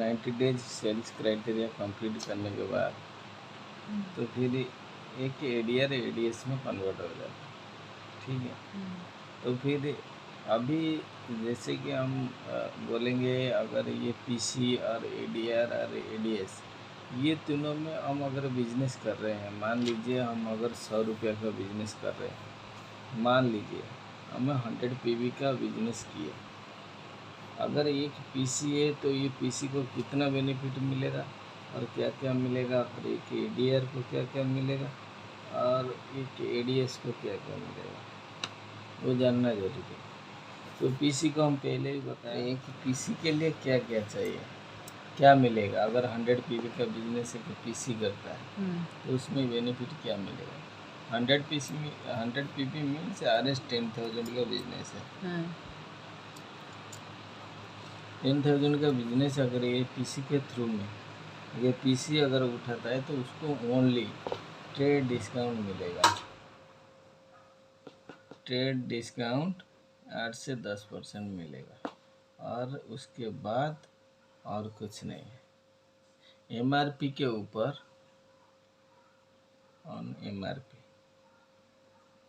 90 days sales criteria complete करने के बाद तो फिर एक एडीआर एडीएस में कन्वर्ट हो जाता है। ठीक है, तो फिर अभी जैसे कि हम बोलेंगे अगर ये पीसी और एडीआर और एडीएस ये तीनों में हम अगर बिजनेस कर रहे हैं, मान लीजिए हम अगर 100 रुपये का बिजनेस कर रहे हैं, मान लीजिए हमें 100 पीवी का बिजनेस किया, अगर एक पीसी है तो ये पीसी को कितना बेनिफिट मिलेगा और क्या क्या मिलेगा, और एक एडीआर को क्या क्या मिलेगा और एक एडीएस को क्या क्या मिलेगा, वो जानना जरूरी है। तो पीसी को हम पहले ही बताएं कि पीसी के लिए क्या क्या चाहिए, क्या मिलेगा। अगर 100 पीवी का बिजनेस है कि पीसी करता है तो उसमें बेनिफिट क्या मिलेगा। 100 पीवी मीन्स RS 10,000 का बिजनेस है। 10,000 का बिजनेस अगर ये पीसी के थ्रू में ये पीसी अगर उठाता है तो उसको ओनली ट्रेड डिस्काउंट मिलेगा। ट्रेड डिस्काउंट 8 से 10% मिलेगा और उसके बाद और कुछ नहीं है। एमआरपी के ऊपर ऑन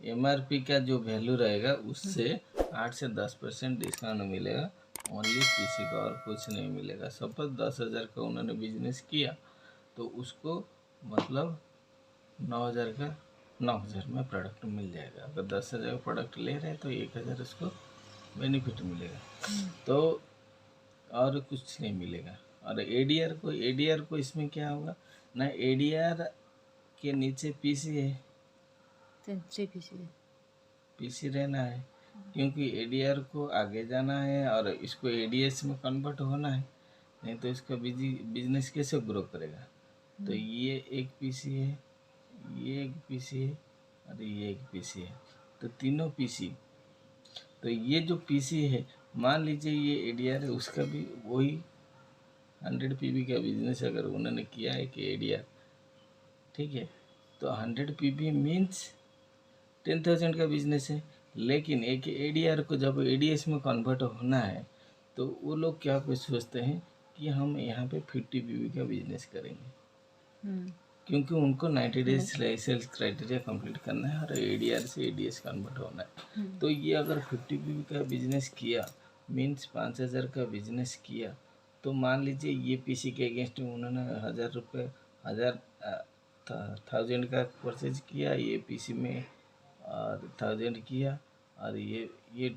एमआरपी का जो वैल्यू रहेगा उससे 8 से 10% डिस्काउंट मिलेगा ओनली पीसी का, और कुछ नहीं मिलेगा। सपोज 10,000 का उन्होंने बिजनेस किया तो उसको मतलब 9,000 का 9,000 में प्रोडक्ट मिल जाएगा। अगर 10,000 का प्रोडक्ट ले रहे हैं तो 1,000 उसको बेनिफिट मिलेगा, तो और कुछ नहीं मिलेगा। और एडीआर को इसमें क्या होगा ना, एडीआर के नीचे पीसी है, पीसी रहना है, क्योंकि एडीआर को आगे जाना है और इसको एडीएस में कन्वर्ट होना है, नहीं तो इसका बिजनेस कैसे ग्रो करेगा। तो ये एक पीसी है, ये एक पीसी है और ये एक पीसी है, तो तीनों पीसी। तो ये जो पीसी है, मान लीजिए ये एडीआर है, उसका भी वही 100 पीवी का बिजनेस अगर उन्होंने किया है कि एडीआर, ठीक है, तो 100 पीवी मीन्स 10,000 का बिजनेस है। लेकिन एक एडीआर को जब एडीएस में कन्वर्ट होना है तो वो लोग क्या कुछ सोचते हैं कि हम यहाँ पे 50 पीवी का बिजनेस करेंगे, क्योंकि उनको 90 डेज सेल्स क्राइटेरिया कंप्लीट करना है और एडीआर से एडीएस कन्वर्ट होना है। तो ये अगर 50 पीवी का बिजनेस किया मीन्स 5,000 का बिजनेस किया, तो मान लीजिए ये पीसी के अगेंस्ट में उन्होंने 1,000 का परचेज किया, ये पीसी में और 1,000 किया, और ये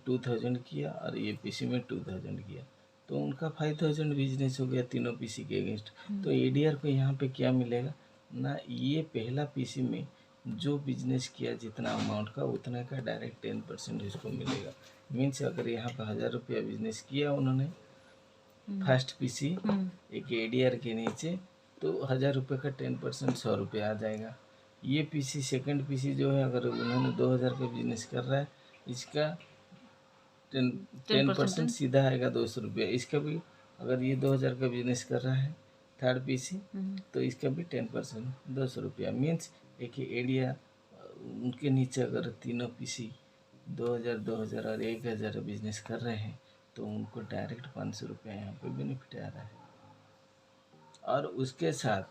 2,000 किया, और ये पीसी में 2,000 किया, तो उनका 5,000 बिजनेस हो गया तीनों पीसी के अगेंस्ट। तो एडीआर को यहाँ पे क्या मिलेगा ना, ये पहला पीसी में जो बिजनेस किया जितना अमाउंट का उतना का डायरेक्ट 10% इसको मिलेगा। मीन्स अगर यहाँ पे 1,000 रुपया बिजनेस किया उन्होंने फर्स्ट पीसी एक एडीआर के नीचे, तो 1,000 रुपये का 10% 100 रुपये आ जाएगा। ये पीसी सेकंड पीसी जो है अगर उन्होंने 2,000 का बिजनेस कर रहा है, इसका 10% सीधा आएगा 200 रुपये। इसका भी अगर ये 2,000 का बिजनेस कर रहा है थर्ड पीसी, तो इसका भी 10% 200 रुपया। मीन्स एक एरिया उनके नीचे अगर तीनों पीसी 2,000 2,000 और 1,000 बिजनेस कर रहे हैं तो उनको डायरेक्ट 500 रुपया यहाँ पे बेनिफिट आ रहा है। और उसके साथ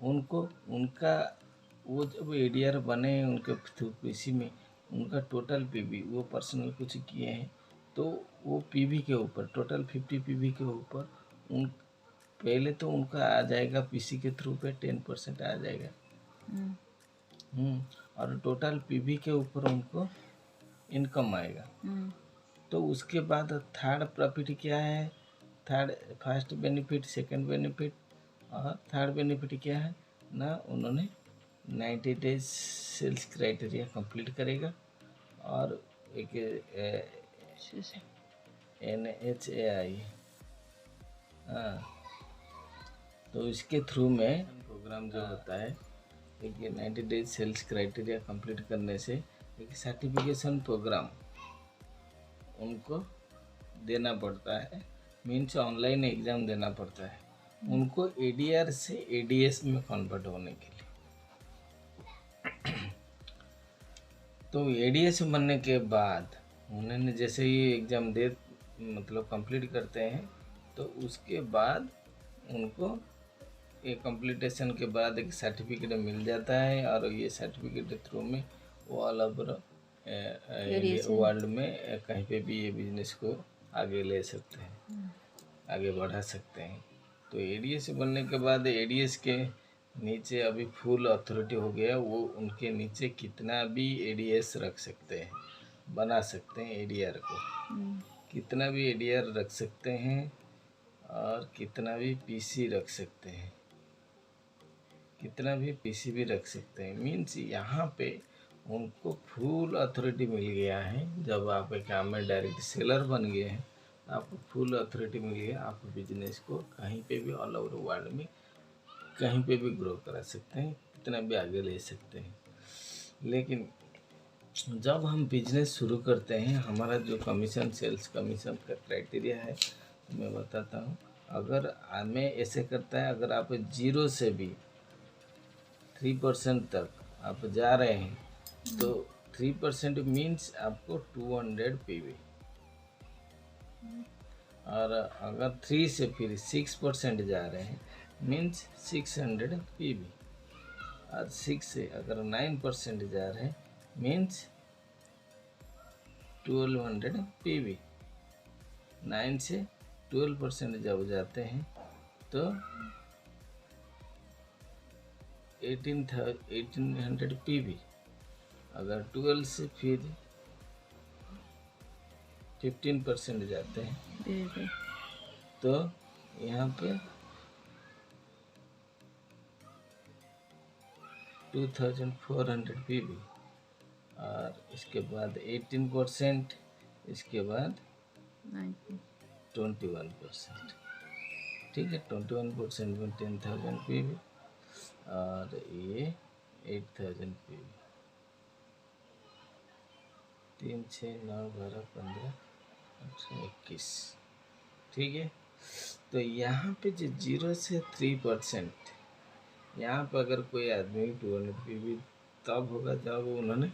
उनको उनका वो जब एडीआर बने उनके पीसी में उनका टोटल पीवी वो पर्सनल कुछ किए हैं, तो वो पीवी के ऊपर टोटल 50 पीवी के ऊपर उन पहले तो उनका आ जाएगा पीसी के थ्रू पे 10% आ जाएगा। और टोटल पीवी के ऊपर उनको इनकम आएगा। तो उसके बाद थर्ड प्रॉफिट क्या है, फर्स्ट बेनिफिट, सेकंड बेनिफिट और थर्ड बेनिफिट क्या है ना, उन्होंने 90 डेज सेल्स क्राइटेरिया कंप्लीट करेगा और एक NHAI, हाँ, तो इसके थ्रू में प्रोग्राम जो होता है एक 90 डेज सेल्स क्राइटेरिया कंप्लीट करने से एक सर्टिफिकेशन प्रोग्राम उनको देना पड़ता है। मीन्स ऑनलाइन एग्ज़ाम देना पड़ता है उनको एडीआर से एडीएस में कन्वर्ट होने के लिए। तो एडीएस बनने के बाद उन्होंने जैसे ही एग्ज़ाम दे मतलब कंप्लीट करते हैं तो उसके बाद उनको ये कंप्लीटेशन के बाद एक सर्टिफिकेट मिल जाता है, और ये सर्टिफिकेट के थ्रू में वो ऑल ओवर इंडिया वर्ल्ड में कहीं पे भी ये बिजनेस को आगे ले सकते हैं, आगे बढ़ा सकते हैं। तो एडीएस बनने के बाद एडीएस के नीचे अभी फुल अथॉरिटी हो गया, वो उनके नीचे कितना भी एडीएस रख सकते हैं, बना सकते हैं एडीआर को, कितना भी एडीआर रख सकते हैं और कितना भी पीसी रख सकते हैं, कितना भी पीसी भी रख सकते हैं। मीन्स यहाँ पे उनको फुल अथॉरिटी मिल गया है। जब आप एक काम में डायरेक्ट सेलर बन गए हैं, आपको फुल अथॉरिटी मिल गया, आप बिजनेस को कहीं पे भी ऑल ओवर वर्ल्ड में कहीं पे भी ग्रो करा सकते हैं, कितना भी आगे ले सकते हैं। लेकिन जब हम बिजनेस शुरू करते हैं, हमारा जो कमीशन, सेल्स कमीशन का क्राइटेरिया है मैं बताता हूँ। अगर हमें ऐसे करता है, अगर आप 0 से भी 3% तक आप जा रहे हैं, तो 3% मीन्स आपको 200 पीवी, और अगर 3 से फिर 6% जा रहे हैं मीन्स 600 पीवी, और 6 से अगर 9% जा रहे हैं मीन्स 1200 पीवी। 9 से 12% जब जाते हैं तो 1800 पीवी। अगर 12 से फिर 15% जाते हैं तो यहाँ पे 2400 पीवी, और इसके बाद 18%, इसके बाद 21%। ठीक है, 21% में 10,000 पीवी, और ये 8,000 पीवी। 3, 6, 9, 12, 15, 18, 21। ठीक है, तो यहाँ पे जो 0 से 3%, यहाँ पर अगर कोई आदमी 200 पीवी तब होगा जब उन्होंने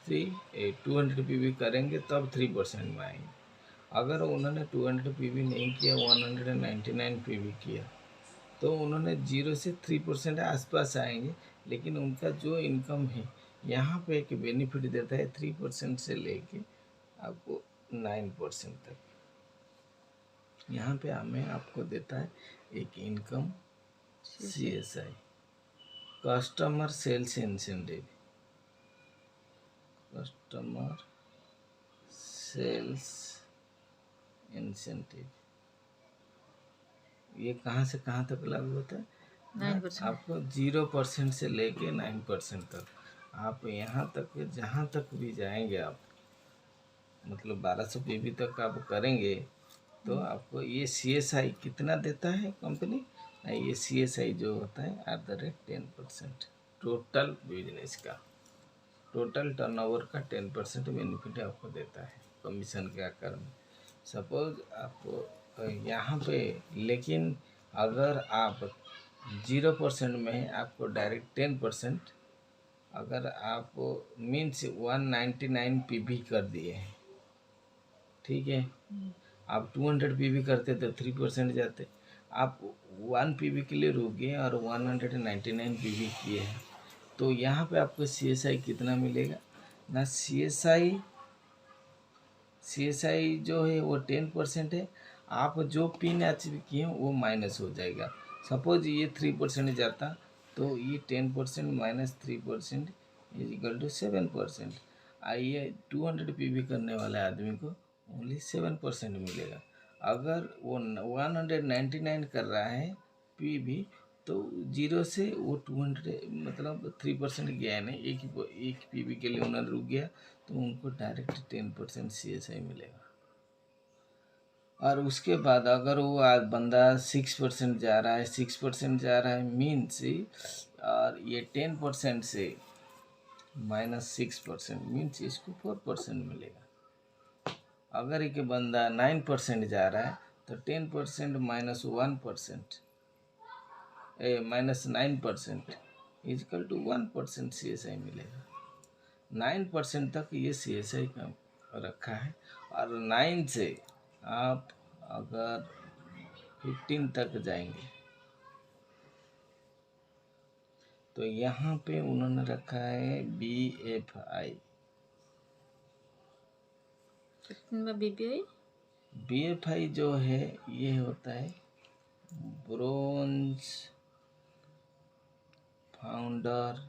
200 पीवी करेंगे, तब 3% में आएंगे। अगर उन्होंने 200 पीवी नहीं किया, 199 पीवी किया, तो उन्होंने 0 से 3% आसपास आएंगे। लेकिन उनका जो इनकम है यहाँ पे एक बेनिफिट देता है 3% से लेके आपको 9% तक। यहाँ पे हमें आपको देता है एक income CSI, customer sales incentive, customer sales incentive. ये कहाँ से कहाँ तक लागू होता है? 9%। आपको 0% से लेके 9% तक, आप यहाँ तक जहाँ तक भी जाएंगे आप, मतलब 1200 पीवी तक आप करेंगे, तो आपको ये CSI कितना देता है कंपनी? ये CSI जो होता है @10%, टोटल बिजनेस का, टोटल टर्नओवर का 10% बेनिफिट आपको देता है कमीशन के आकार में। सपोज आप यहाँ पे, लेकिन अगर आप 0% में है, आपको डायरेक्ट 10%, अगर आप मीन्स 199 पीवी कर दिए हैं, ठीक है, आप 200 पीवी करते तो 3% जाते, आप 1 पीवी के लिए रुक गए और 199 पीवी किए हैं, तो यहाँ पे आपको CSI कितना मिलेगा ना? CSI जो है वो 10% है। आप जो पिन अचीव किए हैं वो माइनस हो जाएगा। सपोज ये 3% जाता, तो ये 10% माइनस 3% इज इक्वल टू 7%। आइए 200 पीवी करने वाले आदमी को ओनली 7% मिलेगा। अगर वो 199 कर रहा है पीवी, तो 0 से वो 200, मतलब 3% गया है, नहीं एक पीवी के लिए उन्होंने रुक गया, तो उनको डायरेक्ट 10% CSI मिलेगा। और उसके बाद अगर वो बंदा 6% जा रहा है, 6% जा रहा है मीन्स, और ये 10% से माइनस 6% मीन्स इसको 4% मिलेगा। अगर एक बंदा 9% जा रहा है, तो 10% minus 1%, minus 9% is equal to 1% CSI मिलेगा। 9% तक ये CSI का रखा है। और 9 से आप अगर 15 तक जाएंगे। तो यहाँ पे उन्होंने रखा है BFI। BFI जो है ये होता है ब्रोंज फाउंडर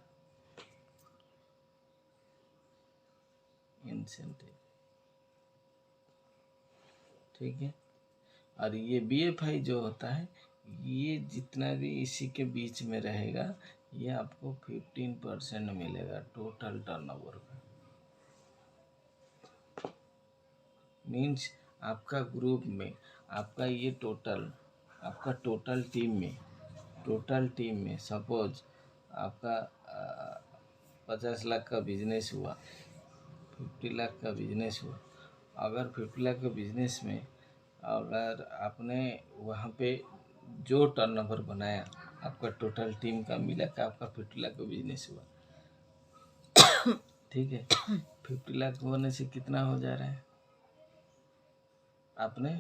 इंसेंटिव, ठीक है। और ये BFI जो होता है ये जितना भी इसी के बीच में रहेगा ये आपको 15% मिलेगा टोटल टर्नओवर का। मीन्स आपका ग्रुप में आपका ये आपका टोटल टीम में सपोज आपका 50 लाख का बिजनेस हुआ, 50 लाख का बिजनेस हुआ। अगर 50 लाख के बिजनेस में अगर आपने वहाँ पे जो टर्नओवर बनाया आपका टोटल टीम का मिला के आपका 50 लाख का बिजनेस हुआ, ठीक है। 50 लाख होने से कितना हो जा रहा है, आपने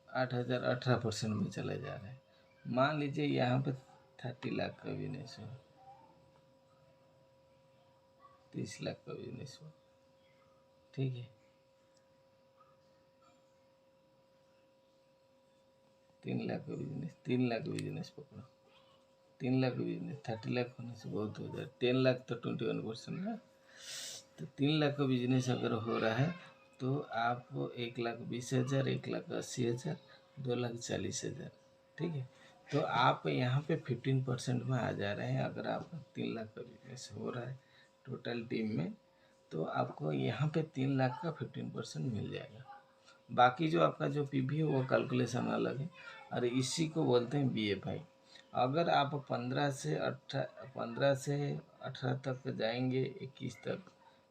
8,000 18% में चले जा रहे हैं। मान लीजिए यहाँ पे 30 लाख का बिजनेस हो, 30 लाख का बिजनेस हो, ठीक है। 3 लाख का बिजनेस पकड़ो, 3 लाख का बिजनेस 30 लाख होने से बहुत हो जाए। 10 लाख तो 21% है। तो 3 लाख का बिजनेस अगर हो रहा है तो आप 1,20,000, 1,80,000, 2,40,000, ठीक है। तो आप यहाँ पे 15% में आ जा रहे हैं। अगर आपका 3 लाख का बिजनेस हो रहा है टोटल टीम में तो आपको यहाँ पे 3 लाख का 15% मिल जाएगा। बाकी जो आपका जो PV है वो कैलकुलेशन अलग है और इसी को बोलते हैं BFI। अगर आप 15 से 18 तक जाएंगे, 21 तक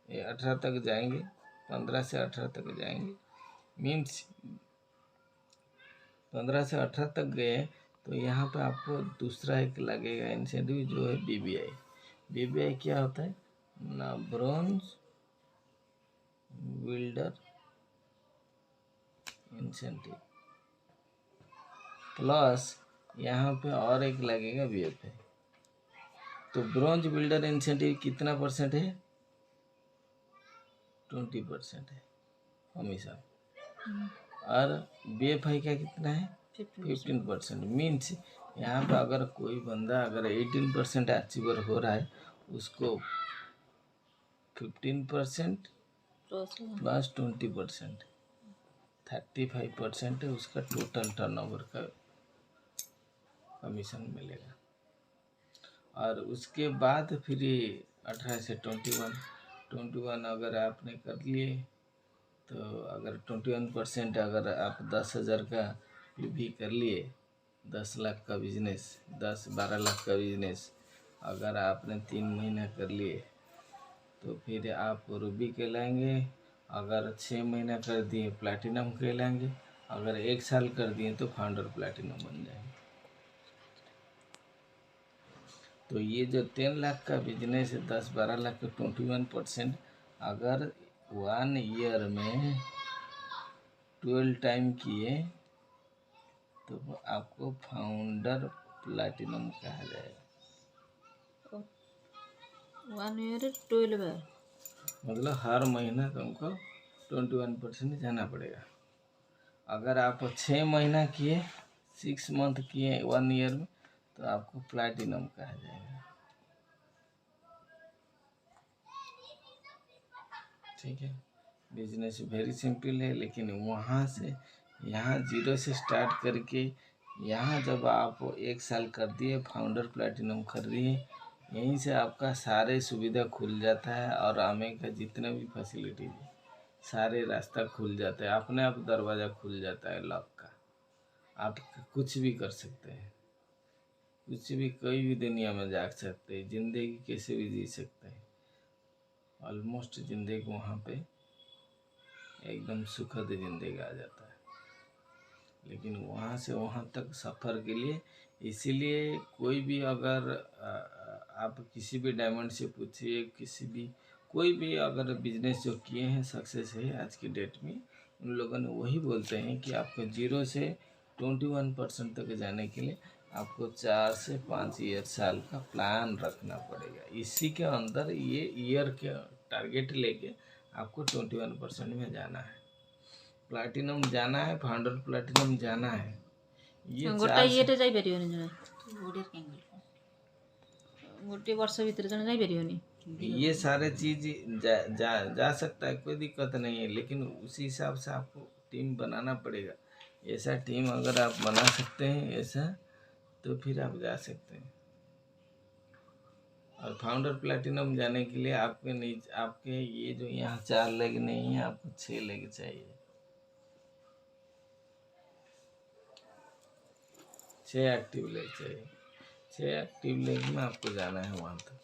18 तक जाएंगे, 15 से 18 तक जाएंगे, मीन्स 15 से 18 तक गए तो यहाँ पे आपको दूसरा एक लगेगा इंसेंटिव जो है BBI क्या होता है ना, ब्रोंज बिल्डर इंसेंटिव प्लस यहाँ पे और एक लगेगा BFI। तो ब्रोंज बिल्डर इंसेंटिव कितना परसेंट है, 20% है हमेशा, और BFI का कितना है 15%। मीन्स यहाँ पे अगर कोई बंदा अगर 18% अचीवर हो रहा है उसको 15% प्लस 20% 35% है उसका टोटल टर्नओवर का कमीशन मिलेगा। और उसके बाद फिर 18 से 21 अगर आपने कर लिए तो अगर 21% अगर आप 10,000 का PV कर लिए, 10 लाख का बिजनेस, 10-12 लाख का बिजनेस अगर आपने 3 महीना कर लिए तो फिर आप रूबी कहलाएंगे। अगर 6 महीना कर दिए प्लैटिनम कहलाएंगे। अगर 1 साल कर दिए तो फाउंडर प्लैटिनम बन जाएंगे। तो ये जो 10 लाख का बिजनेस है 10-12 लाख का 21%, अगर 1 ईयर में 12 टाइम किए तो आपको फाउंडर प्लैटिनम कहा जाएगा। 1 ईयर 12 बार मतलब हर महीना तुमको 21% जाना पड़ेगा। अगर आप 6 महीना किए, 6 मंथ किए 1 ईयर में तो आपको प्लैटिनम कहा जाएगा, ठीक है। बिजनेस वेरी सिंपल है, लेकिन वहाँ से यहाँ 0 से स्टार्ट करके यहाँ जब आप 1 साल कर दिए फाउंडर प्लैटिनम कर दिए, यहीं से आपका सारे सुविधा खुल जाता है और आने का जितना भी फैसिलिटीज है सारे रास्ता खुल जाता है, अपने आप दरवाज़ा खुल जाता है लॉक का। आप कुछ भी कर सकते हैं, कुछ भी कोई भी दुनिया में जा सकते हैं, ज़िंदगी कैसे भी जी सकते हैं। ऑलमोस्ट ज़िंदगी वहाँ पे एकदम सुखद ज़िंदगी आ जाता है। लेकिन वहाँ से वहाँ तक सफ़र के लिए इसीलिए कोई भी अगर आप किसी भी डायमंड से पूछिए, किसी भी कोई भी अगर बिजनेस जो किए हैं सक्सेस है आज की डेट में, उन लोगों ने वही बोलते हैं कि आपको 0 से 21% तक जाने के लिए आपको 4 से 5 साल का प्लान रखना पड़ेगा। इसी के अंदर ये ईयर के टारगेट लेके आपको 21% में जाना है, प्लाटिनम जाना है, फाउंडर प्लाटिनम जाना है। ये गोटे ये जाइपर जड़े गोटे वर्ष भितर जन जाइपर। ये सारे चीज जा सकता है, कोई दिक्कत नहीं है, लेकिन उसी हिसाब से आपको टीम बनाना पड़ेगा। ऐसा टीम अगर आप बना सकते हैं ऐसा, तो फिर आप जा सकते हैं। और फाउंडर प्लेटिनम जाने के लिए आपके ये जो यहाँ 4 लेग नहीं है, आपको 6 लेग चाहिए। 6 एक्टिव लेग चाहिए। 6 एक्टिव लेग में आपको जाना है वहाँ तक।